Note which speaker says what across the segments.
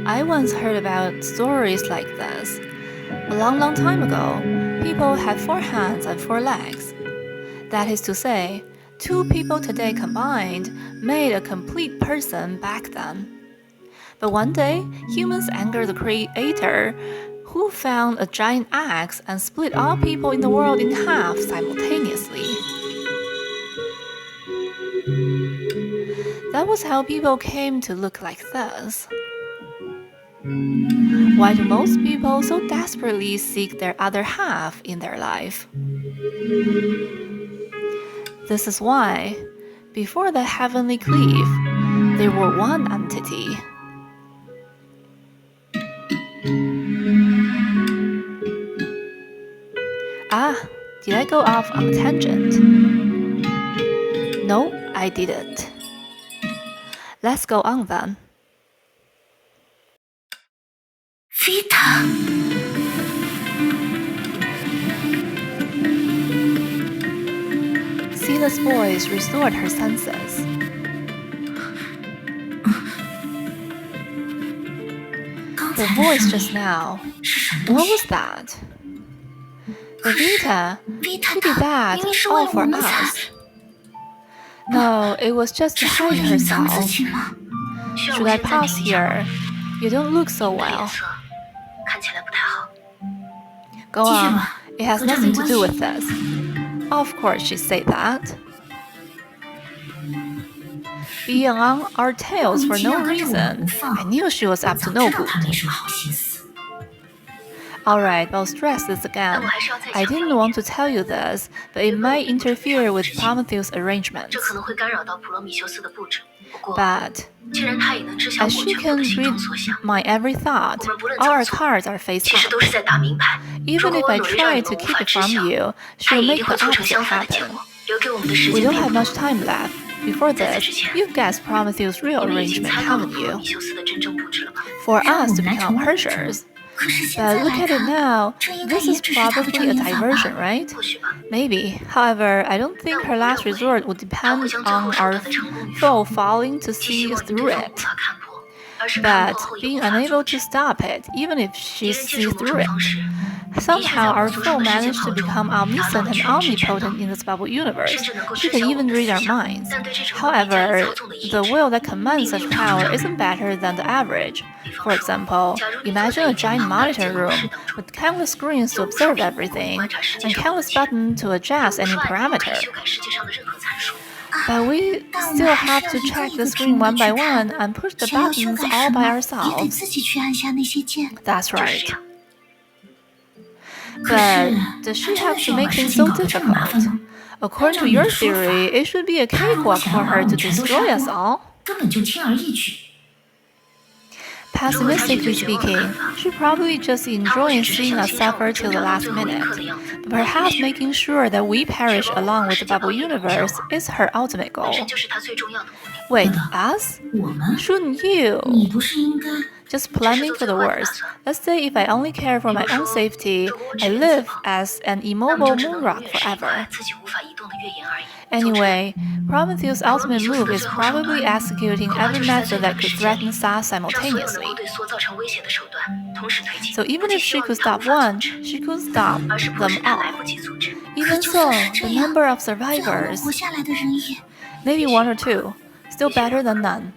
Speaker 1: I once heard about stories like this. A long time ago, people had 4 hands and 4 legs. That is to say, 2 people today combined made a complete person back then. But one day, humans angered the Creator, who found a giant axe and split all people in the world in half simultaneously. That was how people came to look like this. Why do most people so desperately seek their other half in their life? This is why, before the heavenly cliff, they were one entity. Did I go off on a tangent? No, I didn't. Let's go on then.
Speaker 2: Vita!
Speaker 1: Sina's voice restored her senses. The voice just now, what was that? But Vita, she did that all for us. No, it was just to hide herself. Should I pause here? You don't look so well. Go on, it has nothing to do with this. Of course she said that. Being on our tails for no reason, I knew she was up to no good. Alright, I'll stress this again. I didn't want to tell you this, but it might interfere with Prometheus' arrangements. But as she can read my every thought, all our cards are face up. Even if I try to keep it from you, she'll make the opposite happen. We don't have much time left. Before this, you've guessed Prometheus' real arrangement, haven't you? For us to become Hershers. But look at it now, this is probably a diversion, right? Maybe. However, I don't think her last resort would depend on our foe falling to see through it. But being unable to stop it, even if she sees through it. Somehow our foe managed to become omniscient and omnipotent in this bubble universe. She can even read our minds. However, the will that commands such power isn't better than the average. For example, imagine a giant monitor room with countless screens to observe everything, and countless buttons to adjust any parameter. But we still have to check the screen one by one and push the buttons all by ourselves. That's right. But does she have to make things so difficult? According to your theory, it should be a cakewalk for her to destroy us all. Pessimistically speaking, she probably just enjoys seeing us suffer till the last minute. But perhaps making sure that we perish along with the bubble universe is her ultimate goal. Wait, us? Shouldn't you? Just planning for the worst. Let's say if I only care for my own safety, I live as an immobile moon rock forever. Anyway, Prometheus' ultimate move is probably executing every method that could threaten SAS simultaneously. So even if she could stop one, she could stop them all. Even so, the number of survivors, maybe 1 or 2, still better than none.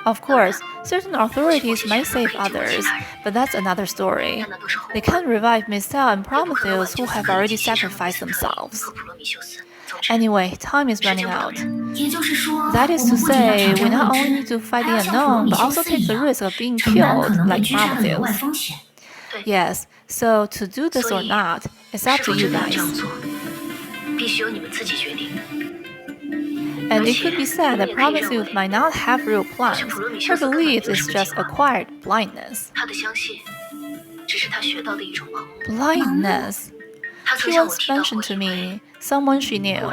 Speaker 1: Of course, certain authorities might save others, but that's another story. They can't revive Mistral and Prometheus who have already sacrificed themselves. Anyway, time is running out. That is to say, we not only need to fight the unknown, but also take the risk of being killed, like Prometheus. Yes, so to do this or not, it's up to you guys. And it could be said that Prometheus might not have real plans. Her belief is just acquired blindness. Blindness? She once mentioned to me, someone she knew.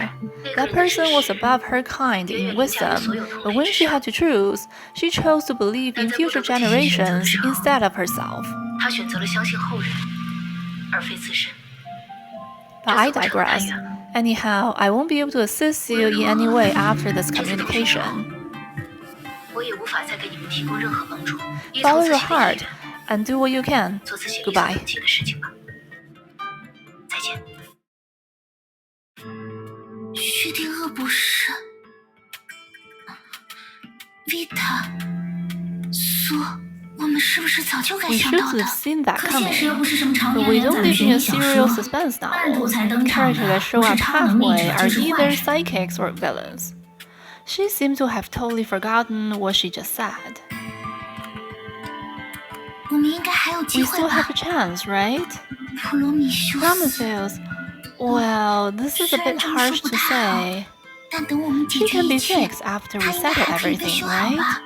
Speaker 1: That person was above her kind in wisdom, but when she had to choose, she chose to believe in future generations instead of herself. But I digress. Anyhow, I won't be able to assist you in any way after this communication. Follow your heart and do what you can. Goodbye.
Speaker 2: 薛定谔博士 ，Vita， 苏，我们是不是早就该
Speaker 1: We
Speaker 2: 想
Speaker 1: should
Speaker 2: 到的？
Speaker 1: have seen that
Speaker 2: 可现实又
Speaker 1: coming.
Speaker 2: 不是什么长
Speaker 1: But
Speaker 2: 篇
Speaker 1: we
Speaker 2: 连
Speaker 1: don't
Speaker 2: 载的
Speaker 1: live
Speaker 2: 悬
Speaker 1: in
Speaker 2: 疑
Speaker 1: a
Speaker 2: 小
Speaker 1: serial
Speaker 2: 说，
Speaker 1: suspense
Speaker 2: 半途
Speaker 1: novel.
Speaker 2: 才登场
Speaker 1: Characters
Speaker 2: 的
Speaker 1: that show
Speaker 2: 不是
Speaker 1: up
Speaker 2: 超能力
Speaker 1: halfway
Speaker 2: 者
Speaker 1: are
Speaker 2: 就是坏
Speaker 1: either
Speaker 2: 人。
Speaker 1: psychics or villains. She seemed to have totally forgotten what she just said.
Speaker 2: 我们应该还有机
Speaker 1: We
Speaker 2: 会
Speaker 1: still
Speaker 2: 吧
Speaker 1: have？a chance, right?
Speaker 2: 普罗米修斯，
Speaker 1: Prometheus. Well, this is a
Speaker 2: 虽然
Speaker 1: bit
Speaker 2: 这么说
Speaker 1: harsh
Speaker 2: 不
Speaker 1: to
Speaker 2: 太好，
Speaker 1: say.
Speaker 2: 但等我们解
Speaker 1: She
Speaker 2: 决
Speaker 1: can
Speaker 2: 一
Speaker 1: be
Speaker 2: 切，
Speaker 1: fixed after
Speaker 2: 他
Speaker 1: we
Speaker 2: 应该
Speaker 1: settle
Speaker 2: 还可以被
Speaker 1: everything,
Speaker 2: 修好
Speaker 1: right?
Speaker 2: 吧？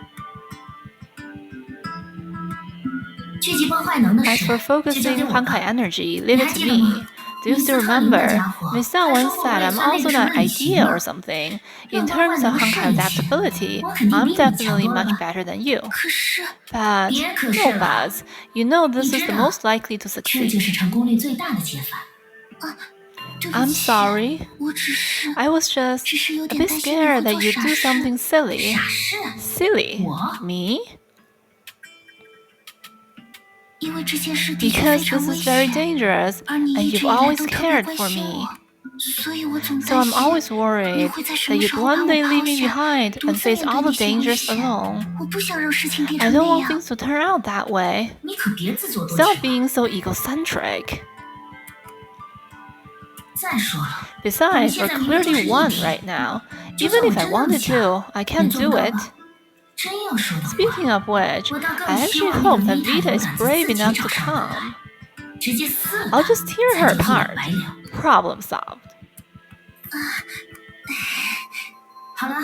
Speaker 2: 聚集崩坏能的
Speaker 1: As
Speaker 2: 事
Speaker 1: for
Speaker 2: 就交
Speaker 1: focusing
Speaker 2: 给我吧。
Speaker 1: Honkai energy, leave
Speaker 2: 你
Speaker 1: it
Speaker 2: 还
Speaker 1: to
Speaker 2: 记得吗？
Speaker 1: me. Do you
Speaker 2: 米斯
Speaker 1: still
Speaker 2: 特林那
Speaker 1: remember?
Speaker 2: 家伙，
Speaker 1: Miss
Speaker 2: 他
Speaker 1: Zhao
Speaker 2: 说
Speaker 1: once
Speaker 2: 过我
Speaker 1: said
Speaker 2: 也
Speaker 1: I'm
Speaker 2: 算那
Speaker 1: also
Speaker 2: 个什
Speaker 1: an
Speaker 2: 么旅
Speaker 1: idea
Speaker 2: 行
Speaker 1: or
Speaker 2: 了。
Speaker 1: something.
Speaker 2: 让
Speaker 1: In
Speaker 2: 崩坏
Speaker 1: terms
Speaker 2: 能
Speaker 1: of
Speaker 2: 的
Speaker 1: Honkai
Speaker 2: 善意，
Speaker 1: adaptability,
Speaker 2: 我肯定
Speaker 1: I'm
Speaker 2: 比你强
Speaker 1: definitely
Speaker 2: 多了
Speaker 1: much
Speaker 2: 吧？
Speaker 1: better than you.
Speaker 2: 可是
Speaker 1: But
Speaker 2: 别可
Speaker 1: no
Speaker 2: 是了，
Speaker 1: buts. You know this
Speaker 2: 你
Speaker 1: is
Speaker 2: 知
Speaker 1: the
Speaker 2: 道
Speaker 1: most likely to
Speaker 2: 这就
Speaker 1: succeed.
Speaker 2: 是成功率最大的解法。啊，对不
Speaker 1: I'm
Speaker 2: 起，
Speaker 1: sorry.
Speaker 2: 我只是
Speaker 1: I was just
Speaker 2: 只是有
Speaker 1: a
Speaker 2: 点
Speaker 1: bit
Speaker 2: 担心你
Speaker 1: scared
Speaker 2: 会
Speaker 1: that
Speaker 2: 做
Speaker 1: you'd
Speaker 2: 傻
Speaker 1: do
Speaker 2: 事。
Speaker 1: something silly.
Speaker 2: 傻事？
Speaker 1: Silly?
Speaker 2: 我？
Speaker 1: Me?
Speaker 2: 因为这件事的确
Speaker 1: Because
Speaker 2: 非常
Speaker 1: this
Speaker 2: 危
Speaker 1: is very
Speaker 2: 险，
Speaker 1: dangerous,
Speaker 2: 而你
Speaker 1: and
Speaker 2: 一直
Speaker 1: you've
Speaker 2: 以来
Speaker 1: always
Speaker 2: 都特别
Speaker 1: cared
Speaker 2: 关
Speaker 1: for
Speaker 2: 心
Speaker 1: me.
Speaker 2: 我，所以我总
Speaker 1: So
Speaker 2: 担
Speaker 1: I'm
Speaker 2: 心
Speaker 1: always
Speaker 2: 你
Speaker 1: worried
Speaker 2: 会在什
Speaker 1: that
Speaker 2: 么
Speaker 1: you'd
Speaker 2: 时候把
Speaker 1: one
Speaker 2: 我
Speaker 1: day
Speaker 2: 抛
Speaker 1: leave me
Speaker 2: 下，
Speaker 1: behind
Speaker 2: 独
Speaker 1: and
Speaker 2: 自
Speaker 1: face
Speaker 2: 面
Speaker 1: all
Speaker 2: 对
Speaker 1: the
Speaker 2: 一切危
Speaker 1: dangers
Speaker 2: 险。
Speaker 1: alone.
Speaker 2: 我不想让事情变
Speaker 1: I
Speaker 2: 成
Speaker 1: don't
Speaker 2: 那
Speaker 1: want
Speaker 2: 样，
Speaker 1: things to turn out that way.
Speaker 2: 你可别自作多
Speaker 1: Stop
Speaker 2: 情了。
Speaker 1: being so egocentric.
Speaker 2: 再说了，
Speaker 1: Besides, we're
Speaker 2: 现在明明就是
Speaker 1: clearly
Speaker 2: 一
Speaker 1: one
Speaker 2: 体，
Speaker 1: right now.
Speaker 2: 就
Speaker 1: Even
Speaker 2: 算我
Speaker 1: if I
Speaker 2: 真那么
Speaker 1: wanted
Speaker 2: 想，
Speaker 1: to, I
Speaker 2: 也
Speaker 1: can't
Speaker 2: 做不
Speaker 1: do
Speaker 2: 到
Speaker 1: it.
Speaker 2: 吗？真要说的话，
Speaker 1: Speaking of which,
Speaker 2: 我倒更
Speaker 1: I
Speaker 2: 希
Speaker 1: actually
Speaker 2: 望那个
Speaker 1: hope that
Speaker 2: 米塔
Speaker 1: Vita
Speaker 2: 勇
Speaker 1: is
Speaker 2: 敢自
Speaker 1: brave
Speaker 2: 己
Speaker 1: enough
Speaker 2: 找
Speaker 1: to
Speaker 2: 上门
Speaker 1: come.
Speaker 2: 直接撕了
Speaker 1: I'll
Speaker 2: 他，
Speaker 1: just tear
Speaker 2: 咱
Speaker 1: her
Speaker 2: 就一了
Speaker 1: apart.
Speaker 2: 百了。
Speaker 1: Problem solved.
Speaker 2: 好了，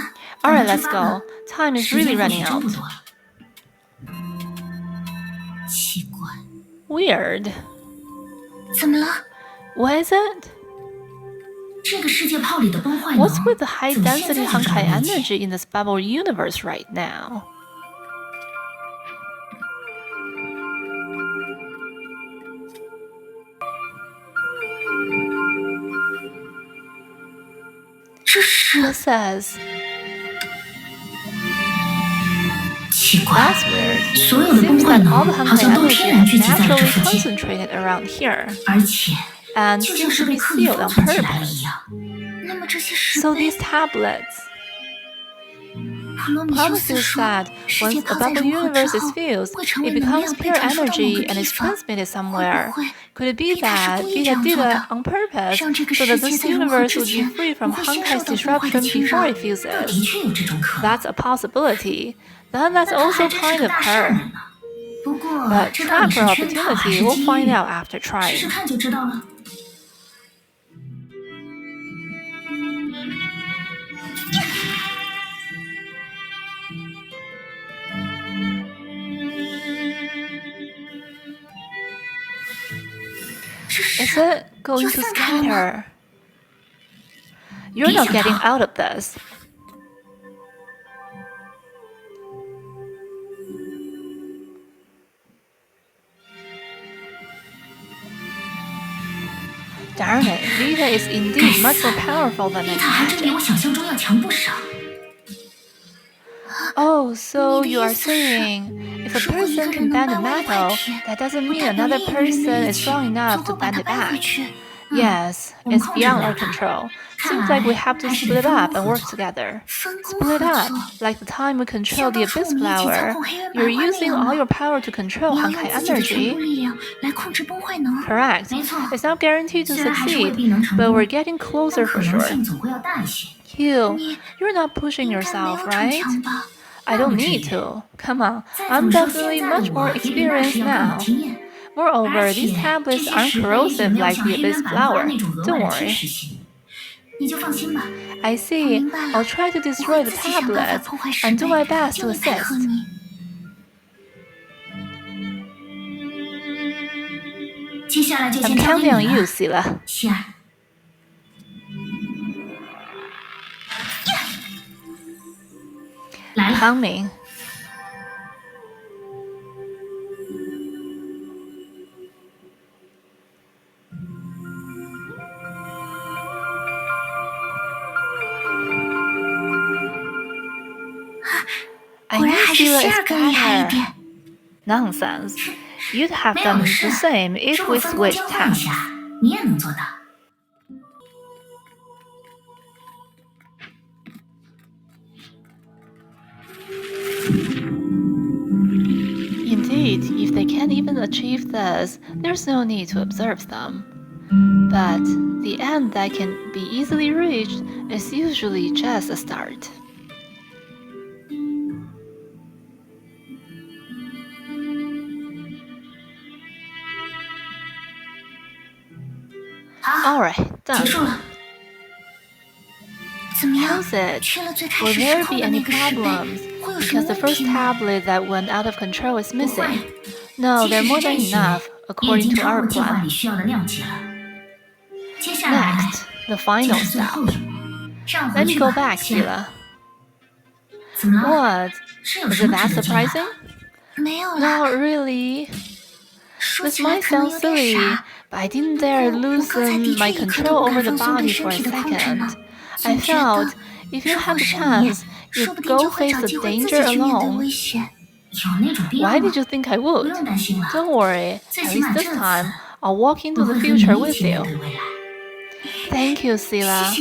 Speaker 1: Alright,
Speaker 2: 咱们
Speaker 1: let's
Speaker 2: 出发吧
Speaker 1: go. Time is
Speaker 2: 时
Speaker 1: really
Speaker 2: 间或许
Speaker 1: running
Speaker 2: 真
Speaker 1: out.
Speaker 2: 不多了。奇怪，
Speaker 1: Weird.
Speaker 2: 怎么了？
Speaker 1: What is it?
Speaker 2: 这个世界炮里的崩坏能
Speaker 1: What's with the high
Speaker 2: 怎么现
Speaker 1: density
Speaker 2: 在就这么
Speaker 1: Honkai
Speaker 2: 密集？
Speaker 1: energy in this bubble universe right now?
Speaker 2: 这是
Speaker 1: This says,
Speaker 2: 奇怪，
Speaker 1: that's weird.
Speaker 2: 所有的崩
Speaker 1: Seems
Speaker 2: 坏
Speaker 1: that
Speaker 2: 能
Speaker 1: all the
Speaker 2: 好
Speaker 1: Honkai
Speaker 2: 像都
Speaker 1: energy
Speaker 2: 天然
Speaker 1: has
Speaker 2: 聚集在了这
Speaker 1: naturally
Speaker 2: 附近，
Speaker 1: concentrated around here,
Speaker 2: 而且
Speaker 1: and
Speaker 2: 就像
Speaker 1: seems
Speaker 2: 是
Speaker 1: to
Speaker 2: 被
Speaker 1: be
Speaker 2: 刻意
Speaker 1: sealed
Speaker 2: 封
Speaker 1: on
Speaker 2: 存起来了一
Speaker 1: purpose.
Speaker 2: 样。那么这些石
Speaker 1: So
Speaker 2: 碑，
Speaker 1: these tablets,
Speaker 2: 普罗米修斯
Speaker 1: Prometheus
Speaker 2: 说，
Speaker 1: said
Speaker 2: 世
Speaker 1: once
Speaker 2: 界
Speaker 1: a
Speaker 2: 泡在
Speaker 1: bubble
Speaker 2: 融合之
Speaker 1: universe is
Speaker 2: 后，
Speaker 1: fused,
Speaker 2: 会成
Speaker 1: it
Speaker 2: 为能
Speaker 1: becomes
Speaker 2: 量，被
Speaker 1: pure
Speaker 2: 传输到某
Speaker 1: energy
Speaker 2: 个
Speaker 1: and
Speaker 2: 地
Speaker 1: is
Speaker 2: 方。
Speaker 1: transmitted
Speaker 2: 会
Speaker 1: somewhere.
Speaker 2: 不会
Speaker 1: Could it be
Speaker 2: 丽塔是
Speaker 1: that
Speaker 2: 故意这
Speaker 1: Vita
Speaker 2: 样
Speaker 1: did
Speaker 2: 做
Speaker 1: it
Speaker 2: 的，
Speaker 1: on purpose
Speaker 2: 让这个
Speaker 1: so
Speaker 2: 世
Speaker 1: that
Speaker 2: 界
Speaker 1: this
Speaker 2: 在融合
Speaker 1: universe
Speaker 2: 之
Speaker 1: would be
Speaker 2: 前
Speaker 1: free
Speaker 2: 不
Speaker 1: from
Speaker 2: 会先
Speaker 1: Honkai's
Speaker 2: 受到崩坏的
Speaker 1: disruption
Speaker 2: 侵
Speaker 1: before
Speaker 2: 扰？
Speaker 1: it
Speaker 2: 的
Speaker 1: fuses?
Speaker 2: 确有这种可能。
Speaker 1: That's a possibility. Then that's
Speaker 2: 那他
Speaker 1: also
Speaker 2: 还真是
Speaker 1: kind
Speaker 2: 个
Speaker 1: of
Speaker 2: 大善
Speaker 1: her.
Speaker 2: 人呢。不过
Speaker 1: But
Speaker 2: 这到底
Speaker 1: track
Speaker 2: 是
Speaker 1: her
Speaker 2: 圈套还
Speaker 1: opportunity,
Speaker 2: 是
Speaker 1: we'll
Speaker 2: 机
Speaker 1: find
Speaker 2: 遇？
Speaker 1: out after
Speaker 2: 试试
Speaker 1: trying.
Speaker 2: 看就知道了。这
Speaker 1: Is
Speaker 2: 是
Speaker 1: it going
Speaker 2: 就
Speaker 1: to
Speaker 2: 散开了吗？
Speaker 1: scatter? You're not getting out of this. Darn it, Vita is indeed much more powerful than
Speaker 2: 丽
Speaker 1: I
Speaker 2: 塔还真比我
Speaker 1: imagined.
Speaker 2: 想象中要强不少。
Speaker 1: Oh, so you are
Speaker 2: 你的意思是，
Speaker 1: saying if a
Speaker 2: 如果一个
Speaker 1: person
Speaker 2: 人
Speaker 1: can
Speaker 2: 能
Speaker 1: bend
Speaker 2: 掰
Speaker 1: a
Speaker 2: 弯一块
Speaker 1: metal,
Speaker 2: 铁，
Speaker 1: that doesn't
Speaker 2: 不
Speaker 1: mean
Speaker 2: 代表
Speaker 1: another
Speaker 2: 另一个人的
Speaker 1: person
Speaker 2: 力
Speaker 1: is
Speaker 2: 气
Speaker 1: strong
Speaker 2: 足
Speaker 1: enough
Speaker 2: 够
Speaker 1: to
Speaker 2: 把
Speaker 1: bend
Speaker 2: 它
Speaker 1: it
Speaker 2: 掰回
Speaker 1: back.
Speaker 2: 去。
Speaker 1: Yes,
Speaker 2: 我们
Speaker 1: it's
Speaker 2: 控制不
Speaker 1: beyond
Speaker 2: 了
Speaker 1: our
Speaker 2: 它。
Speaker 1: control.
Speaker 2: 看
Speaker 1: Seems
Speaker 2: 来
Speaker 1: like we have to
Speaker 2: 还是
Speaker 1: split
Speaker 2: 得
Speaker 1: it
Speaker 2: 分
Speaker 1: up
Speaker 2: 工
Speaker 1: and
Speaker 2: 合
Speaker 1: work
Speaker 2: 作，
Speaker 1: together.
Speaker 2: 分工
Speaker 1: Split
Speaker 2: 合
Speaker 1: up,
Speaker 2: 作。
Speaker 1: like the time we control
Speaker 2: 像
Speaker 1: the
Speaker 2: 当初
Speaker 1: Abyss
Speaker 2: 我们一起操
Speaker 1: Flower.
Speaker 2: 控黑人白
Speaker 1: You're
Speaker 2: 花那
Speaker 1: using
Speaker 2: 样
Speaker 1: all
Speaker 2: 吗？
Speaker 1: your power to control
Speaker 2: 你要用
Speaker 1: Honkai
Speaker 2: 自己的全部
Speaker 1: energy.
Speaker 2: 力量来控制崩坏能。
Speaker 1: Correct.
Speaker 2: 没错，
Speaker 1: It's not guaranteed to
Speaker 2: 虽然还是未
Speaker 1: succeed,
Speaker 2: 必能成
Speaker 1: but
Speaker 2: 功，
Speaker 1: we're getting
Speaker 2: 但
Speaker 1: closer
Speaker 2: 可
Speaker 1: for
Speaker 2: 能
Speaker 1: sure.
Speaker 2: 性总会要大一些。
Speaker 1: You,
Speaker 2: 你
Speaker 1: you're not pushing
Speaker 2: 应该没
Speaker 1: yourself,
Speaker 2: 有逞
Speaker 1: right?
Speaker 2: 强吧？
Speaker 1: I
Speaker 2: 那
Speaker 1: don't
Speaker 2: 不至
Speaker 1: need
Speaker 2: 于。
Speaker 1: to. Come on,
Speaker 2: 再怎
Speaker 1: I'm
Speaker 2: 么说，
Speaker 1: definitely
Speaker 2: 现在的
Speaker 1: much
Speaker 2: 我
Speaker 1: more
Speaker 2: 也比那
Speaker 1: experienced
Speaker 2: 时要更有
Speaker 1: now.
Speaker 2: 经验。
Speaker 1: Moreover,
Speaker 2: 而
Speaker 1: these
Speaker 2: 且
Speaker 1: tablets
Speaker 2: 这些
Speaker 1: aren't
Speaker 2: 石碑也
Speaker 1: corrosive
Speaker 2: 没有
Speaker 1: like
Speaker 2: 像
Speaker 1: the
Speaker 2: 黑人
Speaker 1: Abyss
Speaker 2: 百花
Speaker 1: Flower.
Speaker 2: 那种额
Speaker 1: Don't
Speaker 2: 外的贴
Speaker 1: worry.
Speaker 2: 实性。你就放心吧。
Speaker 1: I
Speaker 2: 我
Speaker 1: see.
Speaker 2: 明白了，
Speaker 1: I'll try to
Speaker 2: 我
Speaker 1: destroy
Speaker 2: 会
Speaker 1: the
Speaker 2: 自己想办法
Speaker 1: tablets
Speaker 2: 破坏石
Speaker 1: and do
Speaker 2: 碑，
Speaker 1: my best
Speaker 2: 就
Speaker 1: to
Speaker 2: 会配合
Speaker 1: assist.
Speaker 2: 你。接下来就
Speaker 1: I'm
Speaker 2: 先交给
Speaker 1: counting on
Speaker 2: 你
Speaker 1: you,
Speaker 2: 了，
Speaker 1: Sila.
Speaker 2: 希尔。
Speaker 1: Coming. I knew Sila is better. Nonsense. You'd have done the same if we switched tasks.
Speaker 2: 你也能做到。
Speaker 1: Indeed, if they can't even achieve this, there's no need to observe them. But the end that can be easily reached is usually just a start. Alright, done. How's it? Will there be any problems? Because the first tablet that went out of control is missing. No, they're more than enough, according to our plan. Next, the final step. Let me go back, Sila. What? Is it that surprising? Not really. This might sound silly, but I didn't dare loosen my control over the body for a second. I felt, if you had the chance, you'd go face the danger alone. Why did you think I would? Don't worry, at least this time, I'll walk into the future with you. Thank you, Sila.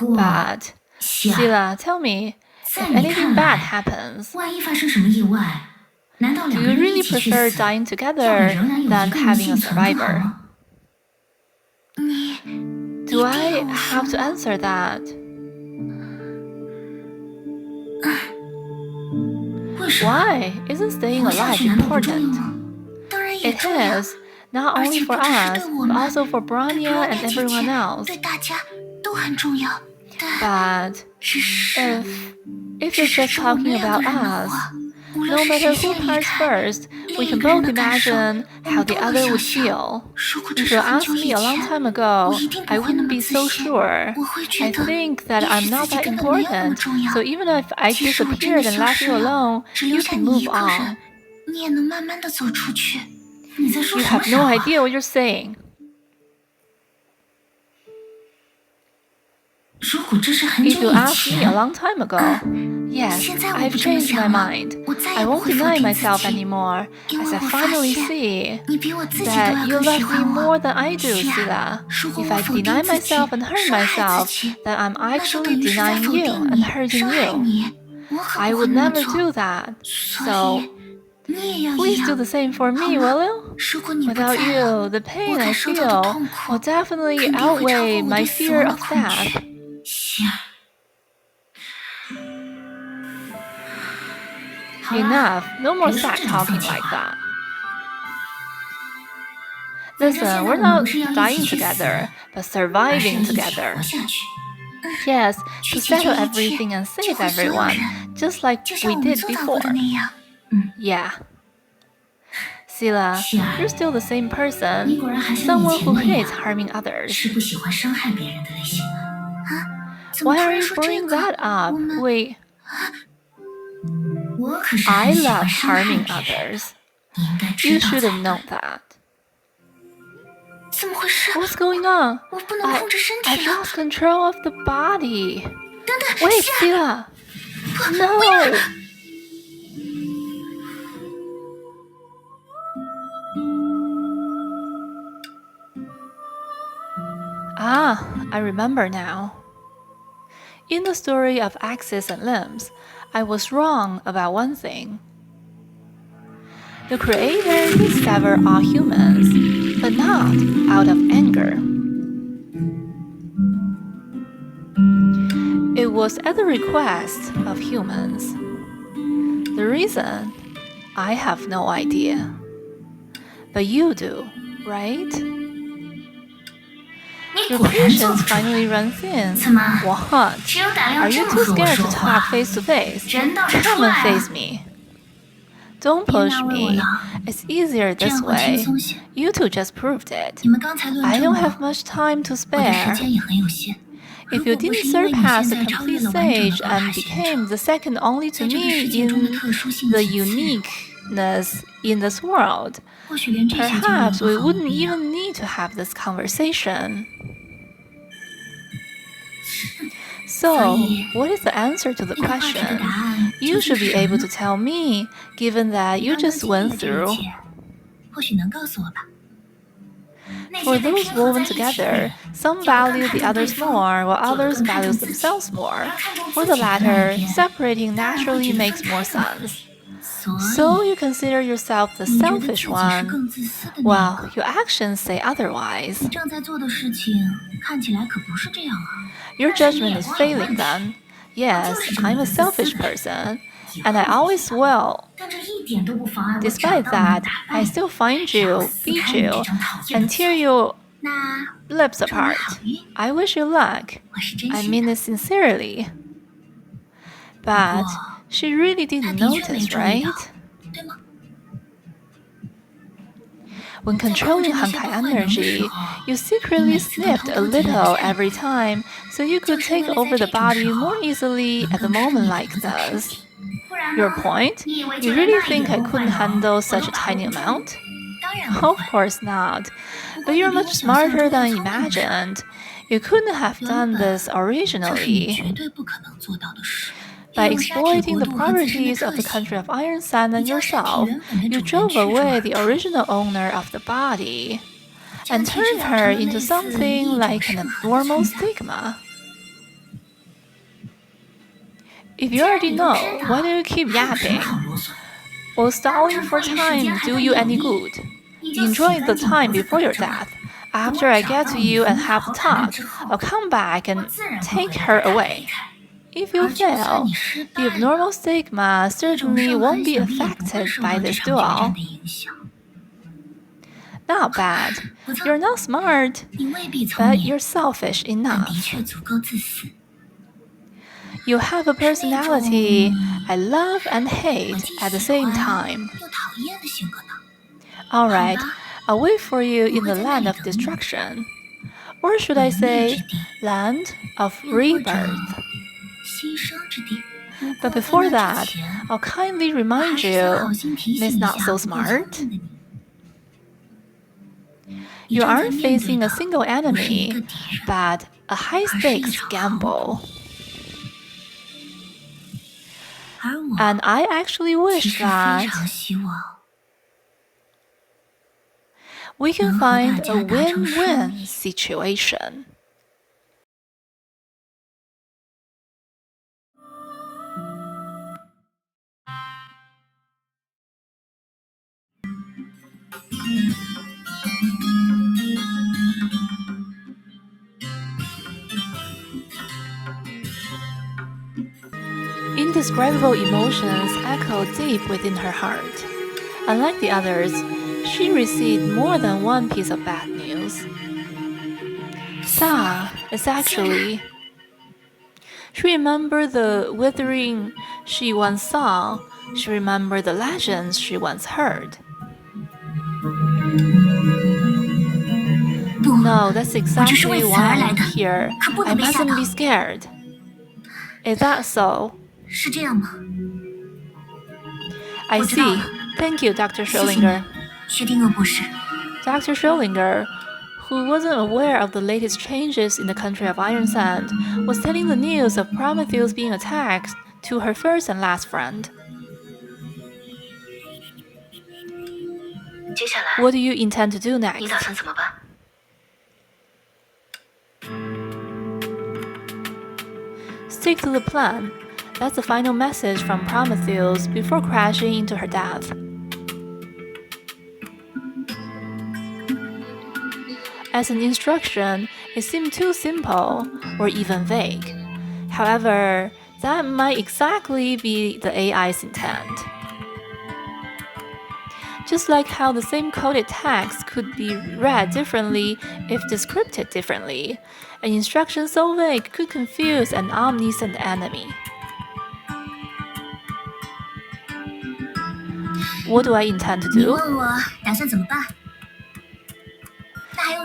Speaker 1: But, Sila, tell me, if anything bad happens, do you really prefer dying together than having a survivor? Do I have to answer that? Why? Isn't staying alive important? It is, not only for us, but also for Branya and everyone else. But if you're just talking about us, no matter who parts first, we can both imagine how the other would feel. If you asked me a long time ago, I wouldn't be so sure. I think that I'm not that important, so even if I disappeared and left you alone, you can move on. You have no idea what you're saying. If you asked me a long time ago, yes, I've changed my mind. I won't deny myself anymore, as I finally see that you love me more than I do, Sila. If I deny myself and hurt myself, then I'm actually denying you and hurting you. I would never do that. So, please do the same for me, will you? Without you, the pain I feel will definitely outweigh my fear of death. Enough, no more sad talking like that. Listen, we're not dying together, but surviving together. Yes, to settle everything and save everyone, just like we did before. Yeah. Sila, you're still the same person, someone who hates harming others. Why are you bringing that up? Wait. I love harming others. You should have known that. What's going on? I've lost control of the body. Wait, Sila! No! Ah, I remember now. In the story of axes and limbs, I was wrong about one thing. The Creator did sever all humans, but not out of anger. It was at the request of humans. The reason, I have no idea. But you do, right? Your patience finally runs in. What? Are you too scared to talk face to face? Come and face me. Don't push me. It's easier this way. You two just proved it. I don't have much time to spare. If you didn't surpass the complete stage and became the second only to me in the uniqueness in this world, perhaps we wouldn't even need to have this conversation. So, what is the answer to the question? You should be able to tell me, given that you just went through. For those woven together, some value the others more, while others value themselves more. For the latter, separating naturally makes more sense. So you consider yourself the selfish one. Well, your actions say otherwise. Your judgment is failing then. Yes, I'm a selfish person, and I always will. Despite that, I still find you, beat you, and tear your lips apart. I wish you luck. I mean it sincerely. But she really didn't notice, right? When controlling Honkai energy, you secretly snipped a little every time so you could take over the body more easily at a moment like this. Your point? You really think I couldn't handle such a tiny amount? Of course not. But you're much smarter than I imagined. You couldn't have done this originally. By exploiting the properties of the country of Iron Sand and yourself, you drove away the original owner of the body and turned her into something like an abnormal stigma. If you already know, why do you keep yapping? Will stalling for time do you any good? Enjoy the time before your death. After I get to you and have the talk, I'll come back and take her away. If you fail, the abnormal stigma certainly won't be affected by this duel. Not bad. You're not smart, but you're selfish enough. You have a personality I love and hate at the same time. Alright, I'll wait for you in the land of destruction. Or should I say, land of rebirth. But before that, I'll kindly remind you, Miss Not So Smart, you aren't facing a single enemy, but a high-stakes gamble. And I actually wish that we can find a win-win situation. Indescribable emotions echoed deep within her heart. Unlike the others, she received more than one piece of bad news. Sa is actually... She remembered the withering she once saw. She remembered the legends she once heard. No, that's exactly why I'm here. I mustn't be scared. Is that so? I see. Thank you, Dr. Schrödinger. Dr. Schrödinger, who wasn't aware of the latest changes in the country of Iron Sand, was telling the news of Prometheus being attacked to her first and last friend. What do you intend to do next? Stick to the plan. That's the final message from Prometheus before crashing into her death. As an instruction, it seemed too simple or even vague. However, that might exactly be the AI's intent. Just like how the same coded text could be read differently if descripted differently, an instruction so vague could confuse an omniscient enemy. What do I intend to do?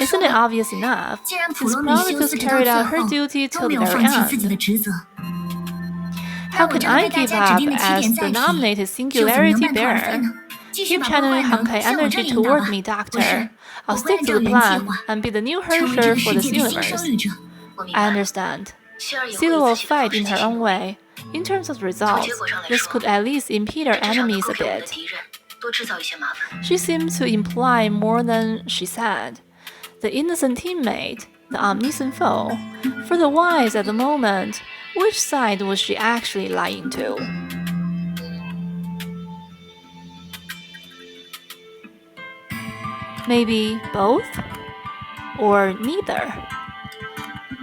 Speaker 1: Isn't it obvious enough? Since Prometheus carried out her duty till the very end. How can I give up as the nominated singularity bearer? Keep channeling Honkai energy toward me, Doctor. I'll stick to the plan and be the new Herrscher for this universe. I understand. Sila will fight in her own way. In terms of results, this could at least impede our enemies a bit. She seemed to imply more than she said. The innocent teammate, the omniscient foe. For the wise at the moment, which side was she actually lying to? Maybe both? Or neither?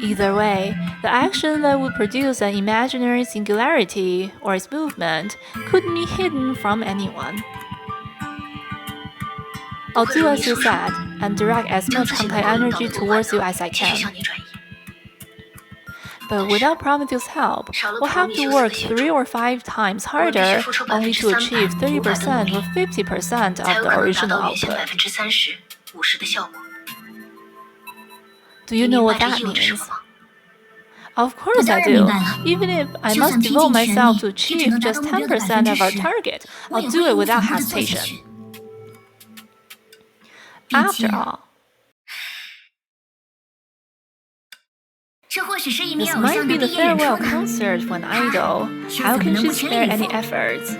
Speaker 1: Either way, the action that would produce an imaginary singularity or its movement couldn't be hidden from anyone. I'll do as you said, and direct as much Honkai energy towards you as I can. But without Prometheus' help, we'll have to work 3 or 5 times harder only to achieve 30% or 50% of the original output. Do you know what that means? Of course I do. Even if I must devote myself to achieve just 10% of our target, I'll do it without hesitation. After all, this might be the farewell concert for an idol. How can she spare any efforts?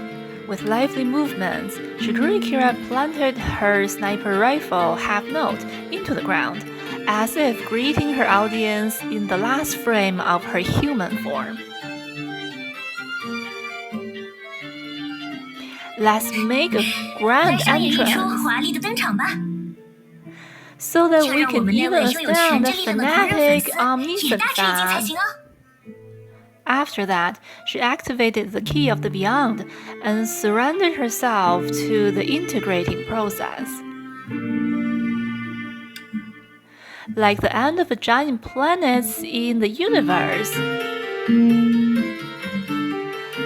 Speaker 1: With lively movements, Shigure Kira planted her sniper rifle half-note into the ground, as if greeting her audience in the last frame of her human form. Let's make a grand entrance, so that we can even astound the fanatic omniscient fan. After that, she activated the key of the beyond and surrendered herself to the integrating process. Like the end of the giant planets in the universe.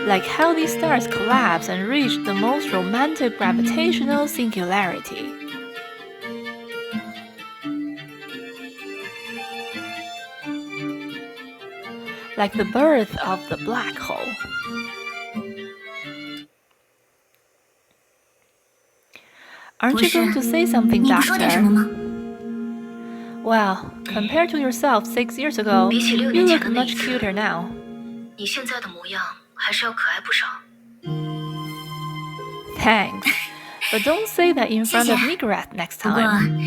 Speaker 1: Like how these stars collapse and reach the most romantic gravitational singularity. Like the birth of the black hole. Aren't you going to say something, Doctor? Well, compared to yourself 6 years ago, you look much cuter now. Thanks, but don't say that in front of Nigorath next time.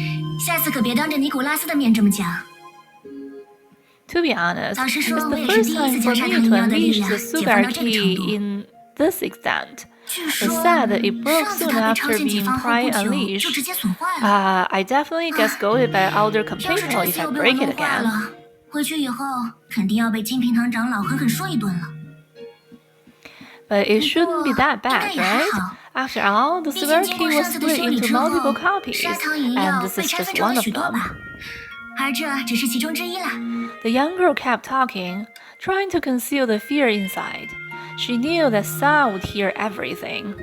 Speaker 1: To be honest, it's the first time for me to unleash the Sugar Key in this extent. It's sad that it broke soon after being prior unleashed. I definitely get scolded by Elder Compagno if I break it again. But it shouldn't be that bad, right? After all, the Sugar Key was split into multiple copies, and this is just one of them. The young girl kept talking, trying to conceal the fear inside. She knew that Sa would hear everything.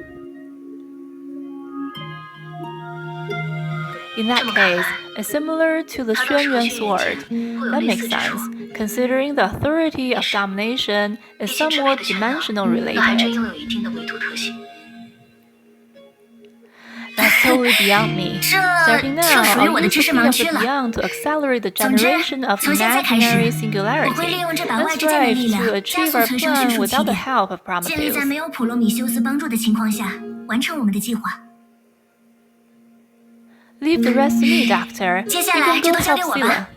Speaker 1: In that case, it's similar to the Xuanyuan sword. That makes sense, considering the authority of domination is somewhat dimensional related. That's totally beyond me. Starting now, I'll use the key of the beyond to accelerate the generation of imaginary singularity and strive to achieve our plan without the help of Prometheus. Leave the rest to me, Doctor. You can go help Sila.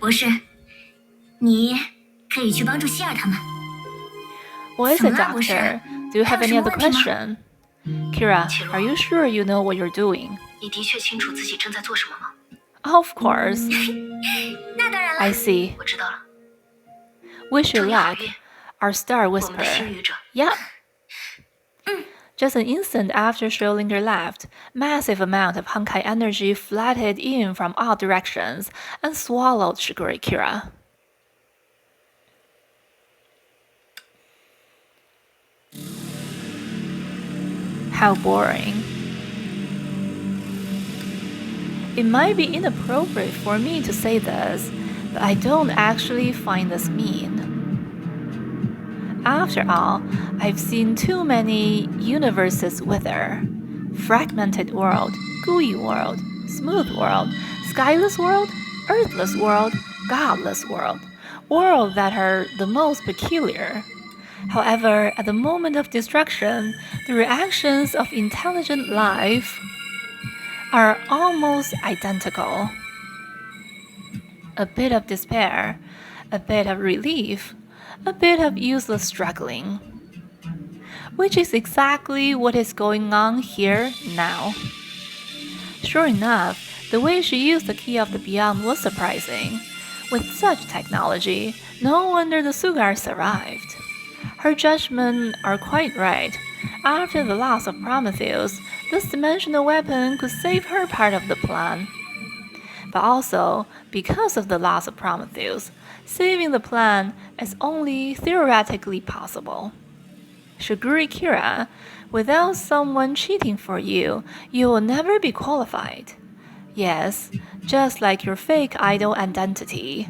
Speaker 1: What is it, Doctor? Do you have any other question? Kira, are you sure you know what you're doing? Of course. I see. Wish you luck. Our star whisperer. Yep. Just an instant after Schrödinger left, massive amount of Honkai energy flooded in from all directions and swallowed Shigure Kira. How boring. It might be inappropriate for me to say this, but I don't actually find this mean. After all, I've seen too many universes wither. Fragmented world, gooey world, smooth world, skyless world, earthless world, godless world, worlds that are the most peculiar. However, at the moment of destruction, the reactions of intelligent life are almost identical. A bit of despair, a bit of relief, a bit of useless struggling. Which is exactly what is going on here now. Sure enough, the way she used the key of the beyond was surprising. With such technology, no wonder the Sugars survived. Her judgments are quite right. After the loss of Prometheus, this dimensional weapon could save her part of the plan. But also, because of the loss of Prometheus, saving the plan is only theoretically possible. Shigure Kira, without someone cheating for you, you will never be qualified. Yes, just like your fake idol identity.